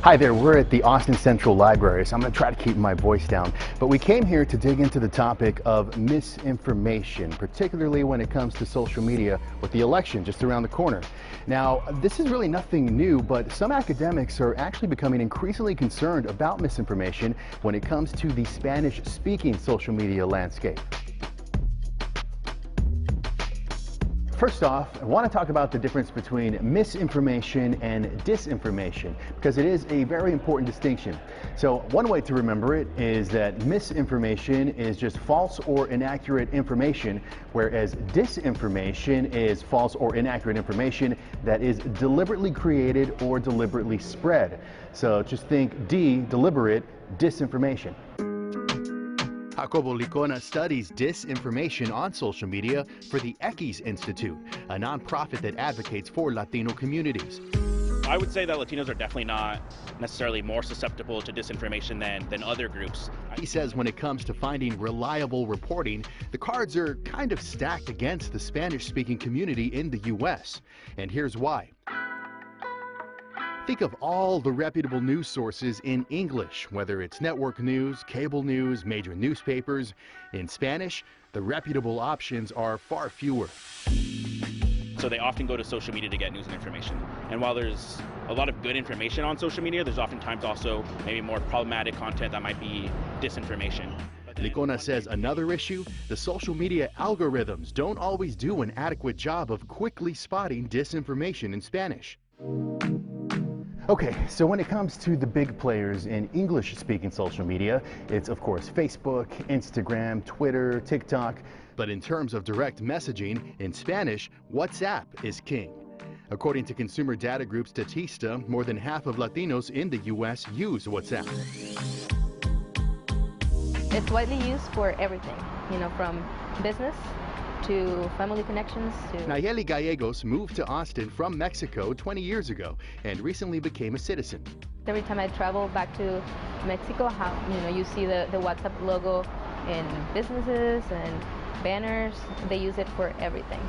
Hi there, we're at the Austin Central Library, so I'm going to try to keep my voice down. But we came here to dig into the topic of misinformation, particularly when it comes to social media with the election just around the corner. Now, this is really nothing new, but some academics are actually becoming increasingly concerned about misinformation when it comes to the Spanish-speaking social media landscape. First off, I want to talk about the difference between misinformation and disinformation, because it is a very important distinction. So one way to remember it is that misinformation is just false or inaccurate information, whereas disinformation is false or inaccurate information that is deliberately created or deliberately spread. So just think deliberate disinformation. Jacobo Licona studies disinformation on social media for the X Institute, a nonprofit that advocates for Latino communities. I would say that Latinos are definitely not necessarily more susceptible to disinformation than other groups. He says when it comes to finding reliable reporting, the cards are kind of stacked against the Spanish-speaking community in the U.S. And here's why. Think of all the reputable news sources in English, whether it's network news, cable news, major newspapers. In Spanish, the reputable options are far fewer. So they often go to social media to get news and information. And while there's a lot of good information on social media, there's oftentimes also maybe more problematic content that might be disinformation. Licona says another issue, the social media algorithms don't always do an adequate job of quickly spotting disinformation in Spanish. Okay, so when it comes to the big players in English-speaking social media, it's of course Facebook, Instagram, Twitter, TikTok. But in terms of direct messaging, in Spanish, WhatsApp is king. According to consumer data group Statista, more than half of Latinos in the U.S. use WhatsApp. It's widely used for everything, from business to family connections. Nayeli Gallegos moved to Austin from Mexico 20 years ago and recently became a citizen. Every time I travel back to Mexico, you see the WhatsApp logo in businesses and banners. They use it for everything.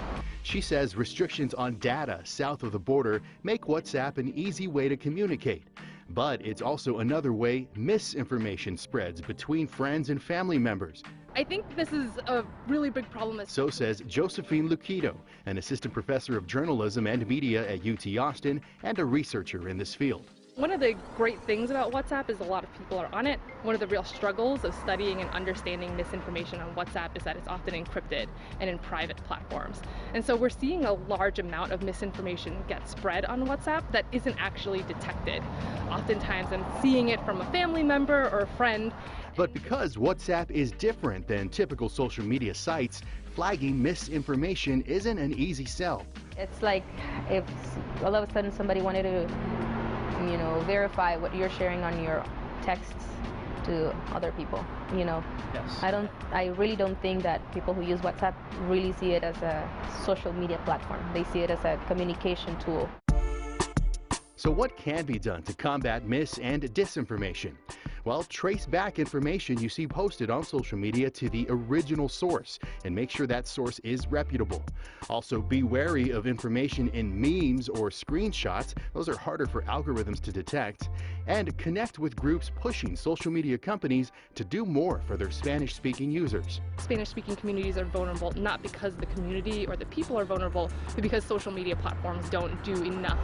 She says restrictions on data south of the border make WhatsApp an easy way to communicate. But it's also another way misinformation spreads between friends and family members. I think this is a really big problem. So says Josephine Luquido, an assistant professor of journalism and media at UT Austin and a researcher in this field. One of the great things about WhatsApp is a lot of people are on it. One of the real struggles of studying and understanding misinformation on WhatsApp is that it's often encrypted and in private platforms. And so we're seeing a large amount of misinformation get spread on WhatsApp that isn't actually detected. Oftentimes I'm seeing it from a family member or a friend. But because WhatsApp is different than typical social media sites, flagging misinformation isn't an easy sell. It's like if all of a sudden somebody wanted to verify what you're sharing on your texts to other people, Yes. I really don't think that people who use WhatsApp really see it as a social media platform. They see it as a communication tool. So what can be done to combat mis- and disinformation? Well, trace back information you see posted on social media to the original source and make sure that source is reputable. Also, be wary of information in memes or screenshots. Those are harder for algorithms to detect. And connect with groups pushing social media companies to do more for their Spanish-speaking users. Spanish-speaking communities are vulnerable not because the community or the people are vulnerable, but because social media platforms don't do enough.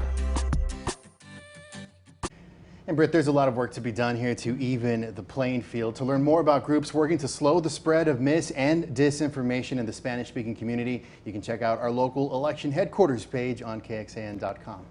And Britt, there's a lot of work to be done here to even the playing field. To learn more about groups working to slow the spread of mis- and disinformation in the Spanish-speaking community, you can check out our local election headquarters page on KXAN.com.